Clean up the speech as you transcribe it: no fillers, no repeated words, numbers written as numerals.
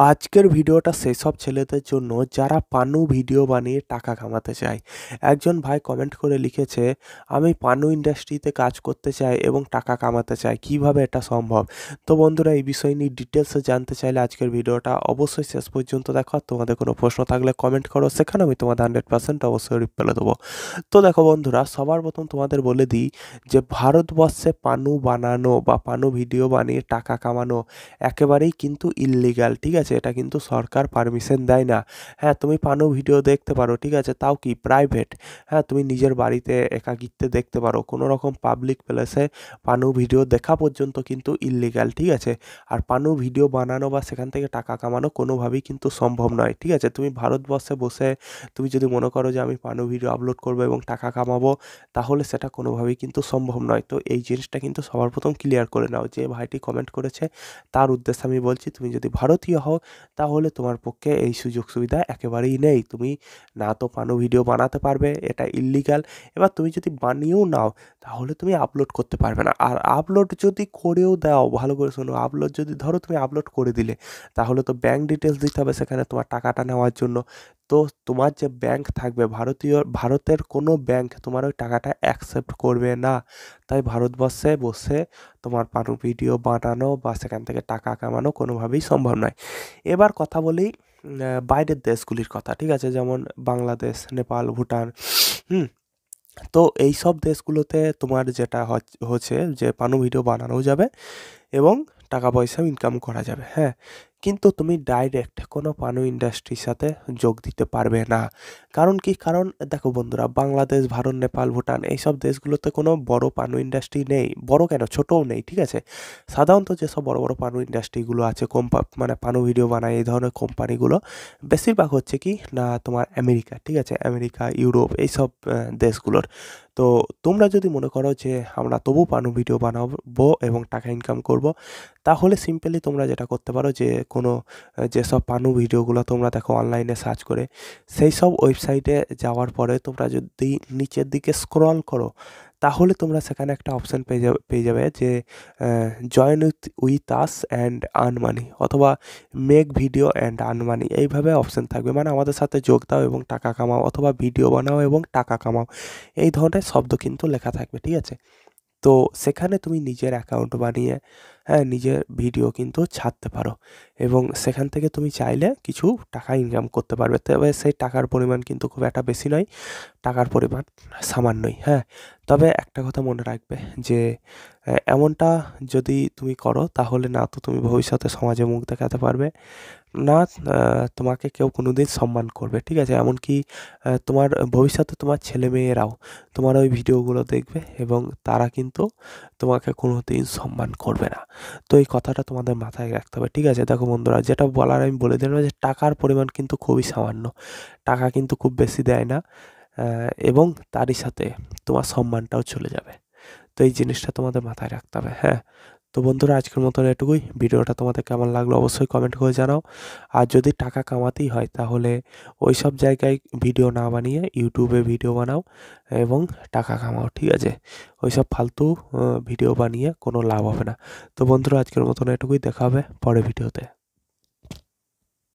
আজকের ভিডিওটা সেসব ছেলেদের জন্য যারা পানু ভিডিও বানিয়ে টাকা কামাতে চায়। একজন ভাই কমেন্ট করে লিখেছে, "আমি পানু ইন্ডাস্ট্রিতে কাজ করতে চাই এবং টাকা কামাতে চাই। কিভাবে এটা সম্ভব?" তো বন্ধুরা, এই বিষয় নিয়ে ডিটেইলসে জানতে চাইলে আজকের ভিডিওটা অবশ্যই শেষ পর্যন্ত দেখো। আর তোমাদের কোনো প্রশ্ন থাকলে কমেন্ট করো, সেখানে আমি তোমাদের 100% অবশ্যই রিপ্লাই দেবো। তো দেখো বন্ধুরা, সবার প্রথম তোমাদের বলে দিই যে ভারতবর্ষে পানু বানানো বা পানু ভিডিও বানিয়ে টাকা কামানো একেবারেই কিন্তু ইল্লিগাল, ঠিক আছে? এটা কিন্তু সরকার পারমিশন দেয় না। হ্যাঁ, তুমি পানু ভিডিও দেখতে পারো, ঠিক আছে? তাও কি প্রাইভেট। হ্যাঁ, তুমি নিজের বাড়িতে একাকিত্বে দেখতে পারো। কোনো রকম পাবলিক প্লেসে পানু ভিডিও দেখা পর্যন্ত কিন্তু ইল্লিগাল, ঠিক আছে? আর পানু ভিডিও বানানো বা সেখান থেকে টাকা কামানো কোনোভাবেই কিন্তু সম্ভব নয়, ঠিক আছে? তুমি ভারতবর্ষে বসে তুমি যদি মনে করো যে আমি পানু ভিডিও আপলোড করবো এবং টাকা কামাবো, তাহলে সেটা কোনোভাবেই কিন্তু সম্ভব নয়। তো এই জিনিসটা কিন্তু সবার প্রথম ক্লিয়ার করে নাও। যে ভাইটি কমেন্ট করেছে তার উদ্দেশ্যে আমি বলছি, তুমি যদি ভারতীয় হও তাহলে তোমার পক্ষে এই সুযোগ সুবিধা একেবারেই নেই। তুমি না তো পানু ভিডিও বানাতে পারবে, এটা ইল্লিগাল। এবার তুমি যদি বানিয়েও নাও তাহলে তুমি আপলোড করতে পারবে না। আর আপলোড যদি করেও দাও, ভালো করে শোনো, আপলোড যদি ধরো তুমি আপলোড করে দিলে, তাহলে তো ব্যাঙ্ক ডিটেলস দিতে হবে সেখানে তোমার টাকাটা নেওয়ার জন্য। তো তোমার যে ব্যাঙ্ক থাকবে, ভারতের কোনো ব্যাঙ্ক তোমার ওই টাকাটা অ্যাকসেপ্ট করবে না। তাই ভারতবর্ষে বসে তোমার পানু ভিডিও বানানো বা সেখান থেকে টাকা কামানো কোনোভাবেই সম্ভব নয়। এবার কথা বলি বাইরের দেশগুলির কথা, ঠিক আছে? যেমন বাংলাদেশ, নেপাল, ভুটান। হুম? তো এইসব দেশগুলোতে তোমার যেটা হচ্ছে যে পানু ভিডিও বানানোও যাবে এবং টাকা পয়সাও ইনকাম করা যাবে, হ্যাঁ? কিন্তু তুমি ডাইরেক্ট কোনো পানু ইন্ডাস্ট্রির সাথে যোগ দিতে পারবে না। কারণ কি? কারণ দেখো বন্ধুরা, বাংলাদেশ, ভারত, নেপাল, ভুটান এইসব দেশগুলোতে কোনো বড় পানু ইন্ডাস্ট্রি নেই। বড় কেন, ছোটও নেই, ঠিক আছে? সাধারণত যেসব বড় বড় পানু ইন্ডাস্ট্রিগুলো আছে, মানে পানু ভিডিও বানায় এই ধরনের কোম্পানিগুলো, বেশিরভাগ হচ্ছে কি না তোমার আমেরিকা, ঠিক আছে? আমেরিকা, ইউরোপ এইসব দেশগুলোর। তো তোমরা যদি মনে করো যে আমরা তবু পানু ভিডিও বানাবো এবং টাকা ইনকাম করব, তাহলে সিম্পলি তোমরা যেটা করতে পারো যে কোনো যেসব পানু ভিডিওগুলো তোমরা দেখো অনলাইনে সার্চ করে, সেই সব ওয়েবসাইটে যাওয়ার পরে তোমরা যদি নিচের দিকে স্ক্রল করো, তাহলে তোমরা সেখানে একটা অপশন পেয়ে যাবে যে join with us and earn money, অথবা make video and earn money, এইভাবে অপশন থাকবে। মানে আমাদের সাথে যোগ দাও এবং টাকা কামাও, অথবা ভিডিও বানাও এবং টাকা কামাও, এই ধরনের শব্দ কিন্তু লেখা থাকবে, ঠিক আছে? তো সেখানে তুমি নিজের অ্যাকাউন্ট বানিয়ে, হ্যাঁ, নিজের ভিডিও কিন্তু ছাড়তে পারো এবং সেখান থেকে তুমি চাইলে কিছু টাকা ইনকাম করতে পারবে। তবে সেই টাকার পরিমাণ কিন্তু খুব একটা বেশি নয়, টাকার পরিমাণ সামান্যই, হ্যাঁ? তবে একটা কথা মনে রাখবে যে এমনটা যদি তুমি করো তাহলে না তো তুমি ভবিষ্যতে সমাজে মুখ দেখাতে পারবে, না তোমাকে কেউ কোনোদিন সম্মান করবে, ঠিক আছে? এমনকি তোমার ভবিষ্যতে তোমার ছেলেমেয়েরাও তোমার ওই ভিডিওগুলো দেখবে এবং তারা কিন্তু তোমাকে কোনোদিন সম্মান করবে না। তো এই কথাটা তোমাদের মাথায় রাখতে হবে, ঠিক আছে? দেখো বন্ধুরা, যেটা বলার আমি বলে দিলাম যে টাকার পরিমাণ কিন্তু খুবই সামান্য। টাকা কিন্তু খুব বেশি দেয় না, এবং তারই সাথে তোমার সম্মানটাও চলে যাবে। তো এই জিনিসটা তোমাদের মাথায় রাখতে হবে, হ্যাঁ? তো বন্ধুরা, আজকের মতন এটুকুই। ভিডিওটা তোমাদের কেমন লাগলো অবশ্যই কমেন্ট করে জানাও। আর যদি টাকা কামাতেই হয় তাহলে ওইসব জায়গায় ভিডিও না বানিয়ে ইউটিউবে ভিডিও বানাও এবং টাকা কামাও, ঠিক আছে? ওইসব ফালতু ভিডিও বানিয়ে কোনো লাভ হবে না। তো বন্ধুরা, আজকের মতন এটুকুই। দেখা হবে পরের ভিডিওতে।